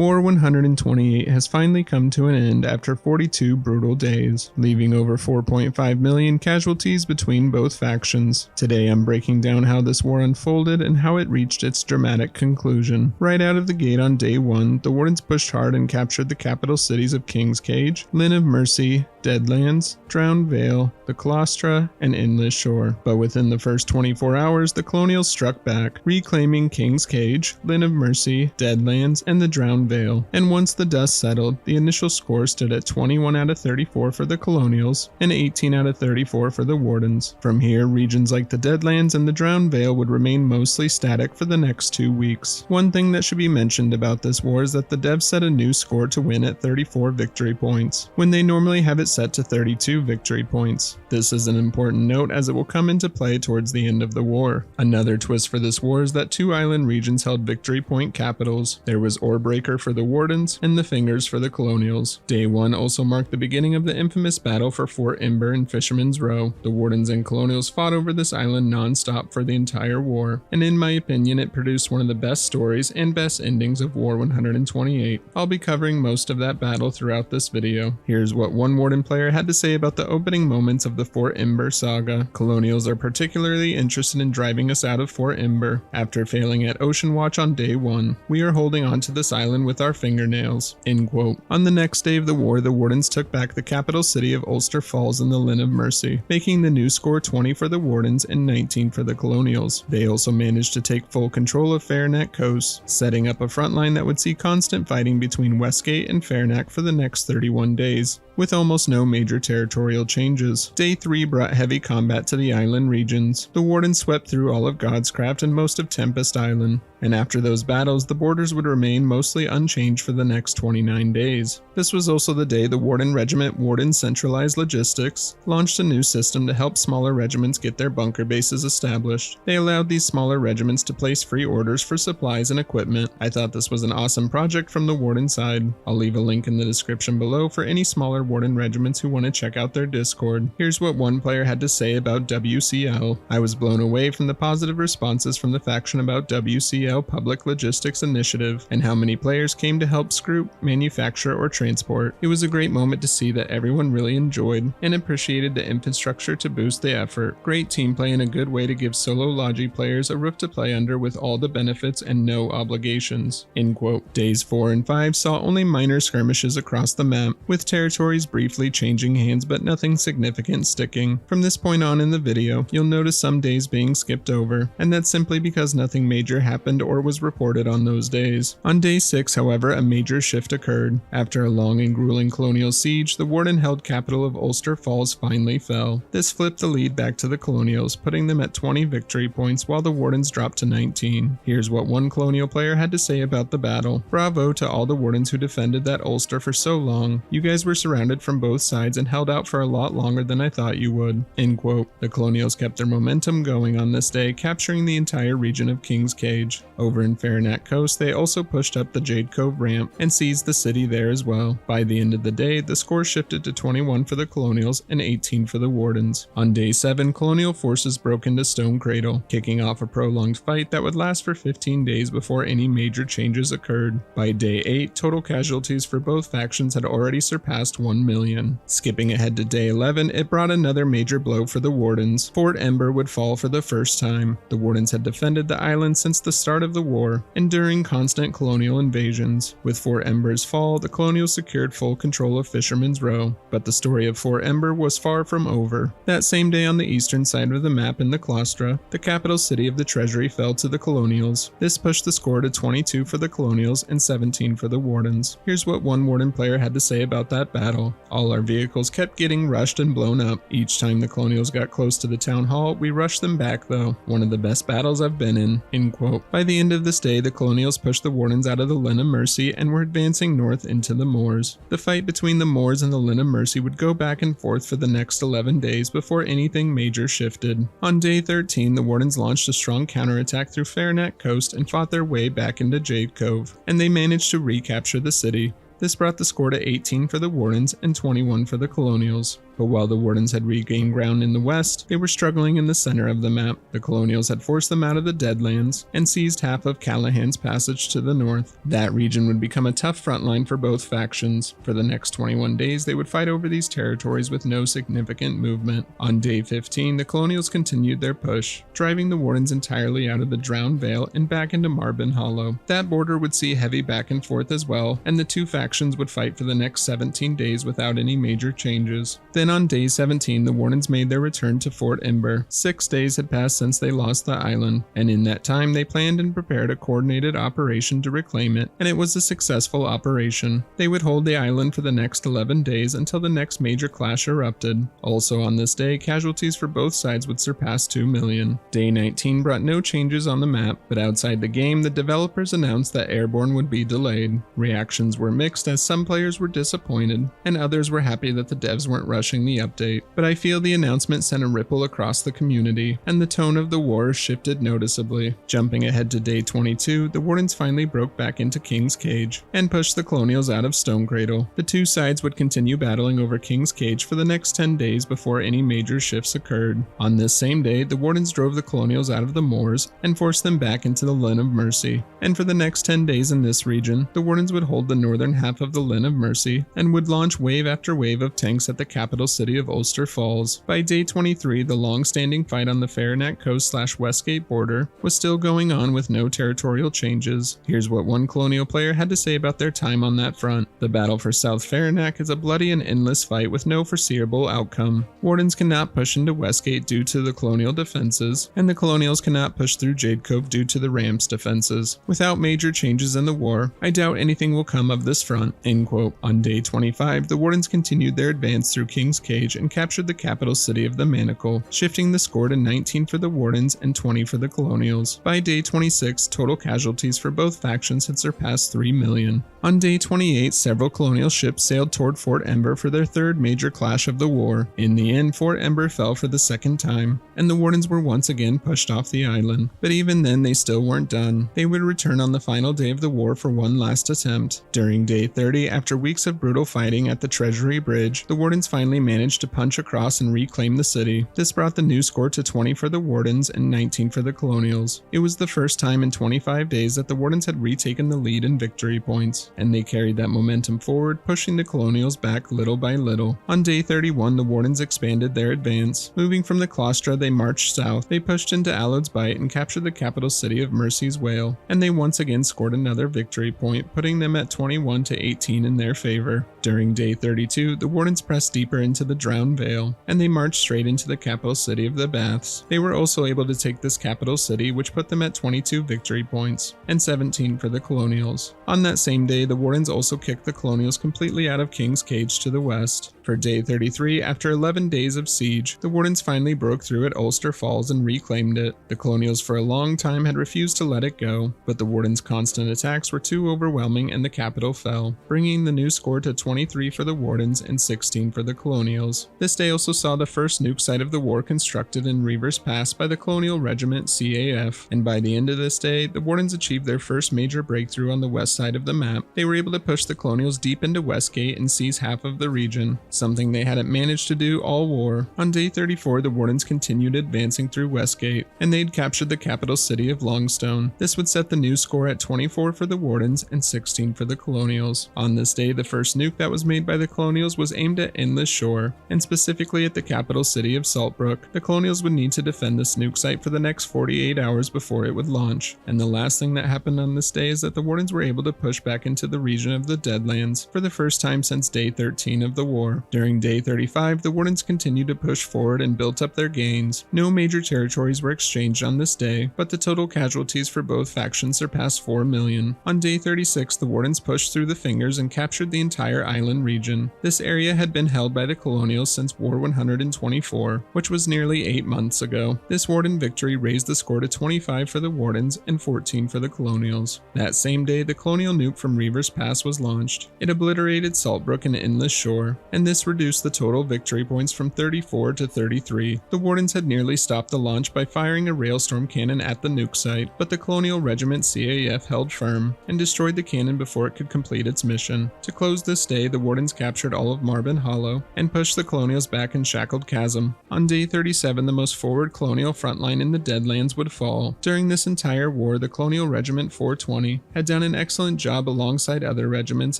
War 128 has finally come to an end after 42 brutal days, leaving over 4.5 million casualties between both factions. Today I'm breaking down how this war unfolded and how it reached its dramatic conclusion. Right out of the gate on day 1, the Wardens pushed hard and captured the capital cities of King's Cage, Lynn of Mercy, Deadlands, Drowned Vale, the Colostra, and Endless Shore. But within the first 24 hours, the colonials struck back, reclaiming King's Cage, Lynn of Mercy, Deadlands, and the Drowned Vale. And once the dust settled, the initial score stood at 21 out of 34 for the colonials and 18 out of 34 for the Wardens. From here, regions like the Deadlands and the Drowned Vale would remain mostly static for the next 2 weeks. One thing that should be mentioned about this war is that the devs set a new score to win at 34 victory points, when they normally have it set to 32 victory points. This is an important note as it will come into play towards the end of the war. Another twist for this war is that 2 island regions held victory point capitals. There was Orebreaker for the Wardens and the Fingers for the colonials. Day 1 also marked the beginning of the infamous battle for Fort Ember and Fisherman's Row. The Wardens and colonials fought over this island non-stop for the entire war, and in my opinion it produced one of the best stories and best endings of War 128. I'll be covering most of that battle throughout this video. Here's what one Warden player had to say about the opening moments of the Fort Ember saga. Colonials are particularly interested in driving us out of Fort Ember. After failing at Ocean Watch on day 1, we are holding on to this island with our fingernails." End quote. On the next day of the war, the Wardens took back the capital city of Ulster Falls in the Lynn of Mercy, making the new score 20 for the Wardens and 19 for the colonials. They also managed to take full control of Fairneck Coast, setting up a front line that would see constant fighting between Westgate and Fairneck for the next 31 days, with almost no major territorial changes. Day 3 brought heavy combat to the island regions. The Wardens swept through all of Godscraft and most of Tempest Island, and after those battles, the borders would remain mostly unchanged for the next 29 days. This was also the day the Warden Regiment Warden Centralized Logistics launched a new system to help smaller regiments get their bunker bases established. They allowed these smaller regiments to place free orders for supplies and equipment. I thought this was an awesome project from the Warden side. I'll leave a link in the description below for any smaller Warden regiments who want to check out their Discord. Here's what one player had to say about WCL. "I was blown away from the positive responses from the faction about WCL Public Logistics Initiative and how many players came to help scroop, manufacture, or transport. It was a great moment to see that everyone really enjoyed and appreciated the infrastructure to boost the effort. Great team play and a good way to give solo Logi players a roof to play under with all the benefits and no obligations." End quote. Days 4 and 5 saw only minor skirmishes across the map, with territories briefly changing hands but nothing significant sticking. From this point on in the video, you'll notice some days being skipped over, and that's simply because nothing major happened or was reported on those days. On day 6, however, a major shift occurred. After a long and grueling colonial siege, the Warden-held capital of Ulster Falls finally fell. This flipped the lead back to the colonials, putting them at 20 victory points while the Wardens dropped to 19. Here's what one colonial player had to say about the battle. "Bravo to all the Wardens who defended that Ulster for so long. You guys were surrounded from both sides and held out for a lot longer than I thought you would." End quote. The colonials kept their momentum going on this day, capturing the entire region of King's Cage. Over in Fairneck Coast, they also pushed up the Jade Cove ramp and seized the city there as well. By the end of the day, the score shifted to 21 for the colonials and 18 for the Wardens. On day 7, colonial forces broke into Stone Cradle, kicking off a prolonged fight that would last for 15 days before any major changes occurred. By day 8, total casualties for both factions had already surpassed 1 million. Skipping ahead to day 11, it brought another major blow for the Wardens. Fort Ember would fall for the first time. The Wardens had defended the island since the start of the war, enduring constant colonial invasions. With Fort Ember's fall, the colonials secured full control of Fisherman's Row, but the story of Fort Ember was far from over. That same day on the eastern side of the map in the Colostra, the capital city of the Treasury fell to the colonials. This pushed the score to 22 for the colonials and 17 for the Wardens. Here's what one Warden player had to say about that battle. "All our vehicles kept getting rushed and blown up. Each time the colonials got close to the town hall, we rushed them back though. One of the best battles I've been in." End quote. By the end of this day, the colonials pushed the Wardens out of the Lynn of Mercy and were advancing north into the moors. The fight between the moors and the Lynn of Mercy would go back and forth for the next 11 days before anything major shifted. On day 13, the Wardens launched a strong counterattack through Fairneck Coast and fought their way back into Jade Cove, and they managed to recapture the city. This brought the score to 18 for the Wardens and 21 for the colonials. But while the Wardens had regained ground in the west, they were struggling in the center of the map. The colonials had forced them out of the Deadlands and seized half of Callahan's Passage to the north. That region would become a tough front line for both factions. For the next 21 days, they would fight over these territories with no significant movement. On day 15, the colonials continued their push, driving the Wardens entirely out of the Drowned Vale and back into Marbin Hollow. That border would see heavy back and forth as well, and the two factions would fight for the next 17 days without any major changes. Then on day 17, the Wardens made their return to Fort Ember. 6 days had passed since they lost the island, and in that time they planned and prepared a coordinated operation to reclaim it, and it was a successful operation. They would hold the island for the next 11 days until the next major clash erupted. Also on this day, casualties for both sides would surpass 2 million. Day 19 brought no changes on the map, but outside the game, the developers announced that Airborne would be delayed. Reactions were mixed as some players were disappointed, and others were happy that the devs weren't rushing the update. But I feel the announcement sent a ripple across the community, and the tone of the war shifted noticeably. Jumping ahead to day 22, the Wardens finally broke back into King's Cage, and pushed the colonials out of Stonecradle. The two sides would continue battling over King's Cage for the next 10 days before any major shifts occurred. On this same day, the Wardens drove the colonials out of the moors and forced them back into the Linn of Mercy. And for the next 10 days in this region, the Wardens would hold the northern half of the Linn of Mercy and would launch wave after wave of tanks at the capital city of Ulster Falls. By day 23, the long-standing fight on the Faranac Coast/Westgate border was still going on with no territorial changes. Here's what one colonial player had to say about their time on that front. The battle for South Faranac is a bloody and endless fight with no foreseeable outcome. Wardens cannot push into Westgate due to the colonial defenses, and the colonials cannot push through Jade Cove due to the Ramps' defenses. Without major changes in the war, I doubt anything will come of this front." End quote. On day 25, the Wardens continued their advance through King's Cage and captured the capital city of the Manacle, shifting the score to 19 for the Wardens and 20 for the colonials. By day 26, total casualties for both factions had surpassed 3 million. On day 28, several colonial ships sailed toward Fort Ember for their third major clash of the war. In the end, Fort Ember fell for the second time, and the Wardens were once again pushed off the island. But even then, they still weren't done. They would return on the final day of the war for one last attempt. During day 30, after weeks of brutal fighting at the Treasury Bridge, the Wardens finally managed to punch across and reclaim the city. This brought the new score to 20 for the Wardens and 19 for the colonials. It was the first time in 25 days that the Wardens had retaken the lead in victory points, and they carried that momentum forward, pushing the colonials back little by little. On day 31, the Wardens expanded their advance. Moving from the Claustra, they marched south. They pushed into Allode's Bight and captured the capital city of Mercy's Wale, and they once again scored another victory point, putting them at 21 to 18 in their favor. During day 32, the Wardens pressed deeper into the Drowned Vale, and they marched straight into the capital city of the Baths. They were also able to take this capital city, which put them at 22 victory points, and 17 for the colonials. On that same day, the Wardens also kicked the colonials completely out of King's Cage to the west. For day 33, after 11 days of siege, the Wardens finally broke through at Ulster Falls and reclaimed it. The colonials for a long time had refused to let it go, but the Wardens' constant attacks were too overwhelming and the capital fell, bringing the new score to 23 for the Wardens and 16 for the colonials. This day also saw the first nuke site of the war constructed in Reavers Pass by the Colonial Regiment CAF, and by the end of this day, the Wardens achieved their first major breakthrough on the west side of the map. They were able to push the colonials deep into Westgate and seize half of the region, something they hadn't managed to do all war. On day 34, the Wardens continued advancing through Westgate, and they'd captured the capital city of Longstone. This would set the new score at 24 for the Wardens and 16 for the colonials. On this day, the first nuke that was made by the colonials was aimed at Endless Shore, and specifically at the capital city of Saltbrook. The colonials would need to defend this nuke site for the next 48 hours before it would launch. And the last thing that happened on this day is that the Wardens were able to push back into the region of the Deadlands for the first time since day 13 of the war. During day 35, the Wardens continued to push forward and built up their gains. No major territories were exchanged on this day, but the total casualties for both factions surpassed 4 million. On day 36, the Wardens pushed through the Fingers and captured the entire island region. This area had been held by the colonials since War 124, which was nearly 8 months ago. This Warden victory raised the score to 25 for the Wardens and 14 for the colonials. That same day, the colonial nuke from Reavers Pass was launched. It obliterated Saltbrook and Endless Shore, and this reduced the total victory points from 34 to 33. The Wardens had nearly stopped the launch by firing a railstorm cannon at the nuke site, but the Colonial Regiment CAF held firm and destroyed the cannon before it could complete its mission. To close this day, the Wardens captured all of Marbin Hollow and and pushed the colonials back in Shackled Chasm. On day 37, the most forward colonial frontline in the Deadlands would fall. During this entire war, the Colonial Regiment 420 had done an excellent job alongside other regiments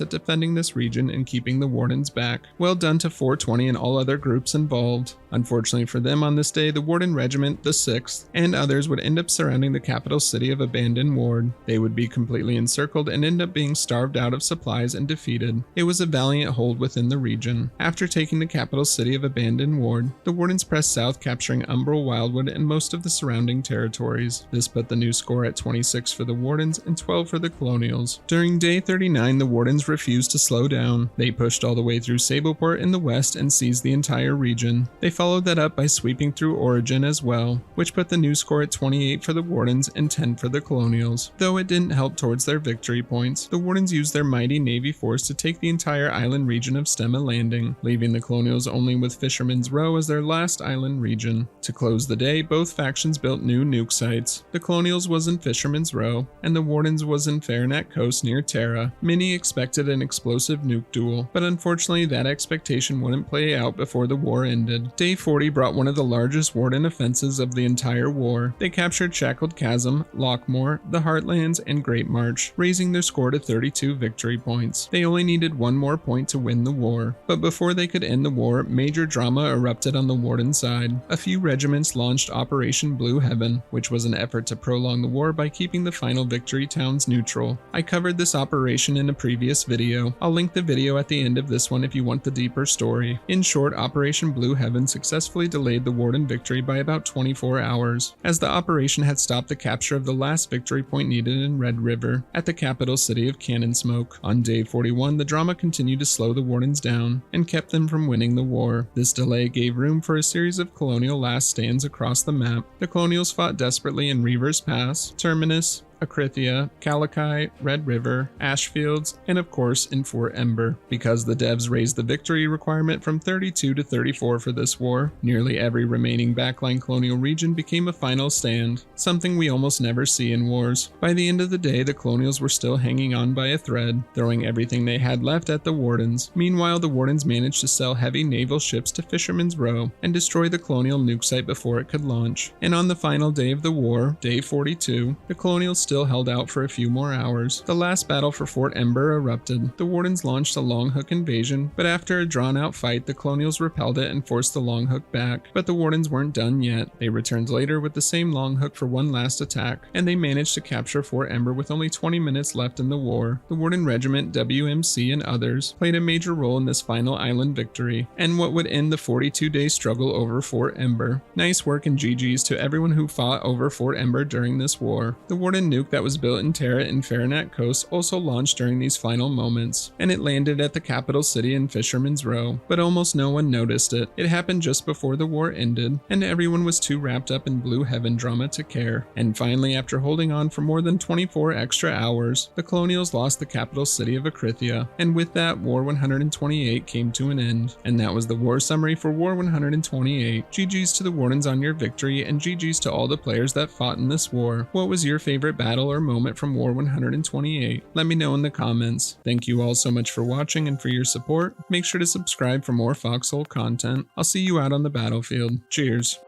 at defending this region and keeping the Wardens back. Well done to 420 and all other groups involved. Unfortunately for them, on this day, the Warden Regiment, the 6th, and others would end up surrounding the capital city of Abandoned Ward. They would be completely encircled and end up being starved out of supplies and defeated. It was a valiant hold within the region. After taking the capital city of Abandoned Ward, the Wardens pressed south, capturing Umbral, Wildwood, and most of the surrounding territories. This put the new score at 26 for the Wardens and 12 for the Colonials. During day 39, the Wardens refused to slow down. They pushed all the way through Sableport in the west and seized the entire region. They followed that up by sweeping through Origin as well, which put the new score at 28 for the Wardens and 10 for the Colonials. Though it didn't help towards their victory points, the Wardens used their mighty navy force to take the entire island region of Stemma Landing, leaving the Colonials only with Fisherman's Row as their last island region. To close the day, both factions built new nuke sites. The Colonials was in Fisherman's Row, and the Wardens was in Fairnet Coast near Terra. Many expected an explosive nuke duel, but unfortunately that expectation wouldn't play out before the war ended. Day 40 brought one of the largest Warden offensives of the entire war. They captured Shackled Chasm, Lockmore, the Heartlands, and Great March, raising their score to 32 victory points. They only needed one more point to win the war, but before they could end the war, major drama erupted on the Warden side. A few regiments launched Operation Blue Heaven, which was an effort to prolong the war by keeping the final victory towns neutral. I covered this operation in a previous video. I'll link the video at the end of this one if you want the deeper story. In short, Operation Blue Heaven successfully delayed the Warden victory by about 24 hours, as the operation had stopped the capture of the last victory point needed in Red River, at the capital city of Cannon Smoke. On day 41, the drama continued to slow the Wardens down, and kept them from winning the war. This delay gave room for a series of colonial last stands across the map. The Colonials fought desperately in Reavers Pass, Terminus, Akrithia, Calakai, Red River, Ashfields, and of course in Fort Ember. Because the devs raised the victory requirement from 32 to 34 for this war, nearly every remaining backline colonial region became a final stand, something we almost never see in wars. By the end of the day, the Colonials were still hanging on by a thread, throwing everything they had left at the Wardens. Meanwhile, the Wardens managed to sell heavy naval ships to Fisherman's Row and destroy the colonial nuke site before it could launch. And on the final day of the war, day 42, the Colonials still held out for a few more hours. The last battle for Fort Ember erupted. The Wardens launched a Longhook invasion, but after a drawn-out fight, the Colonials repelled it and forced the Longhook back. But the Wardens weren't done yet. They returned later with the same Longhook for one last attack, and they managed to capture Fort Ember with only 20 minutes left in the war. The Warden Regiment, WMC, and others played a major role in this final island victory, and what would end the 42-day struggle over Fort Ember. Nice work and GG's to everyone who fought over Fort Ember during this war. The Warden nuke that was built in Terra and Fairnet Coast also launched during these final moments, and it landed at the capital city in Fisherman's Row, but almost no one noticed it. It happened just before the war ended, and everyone was too wrapped up in Blue Heaven drama to care. And finally, after holding on for more than 24 extra hours, the Colonials lost the capital city of Akrithia, and with that, War 128 came to an end. And that was the war summary for War 128. GG's to the Wardens on your victory, and GG's to all the players that fought in this war. What was your favorite battle or moment from War 128? Let me know in the comments. Thank you all so much for watching and for your support. Make sure to subscribe for more Foxhole content. I'll see you out on the battlefield. Cheers.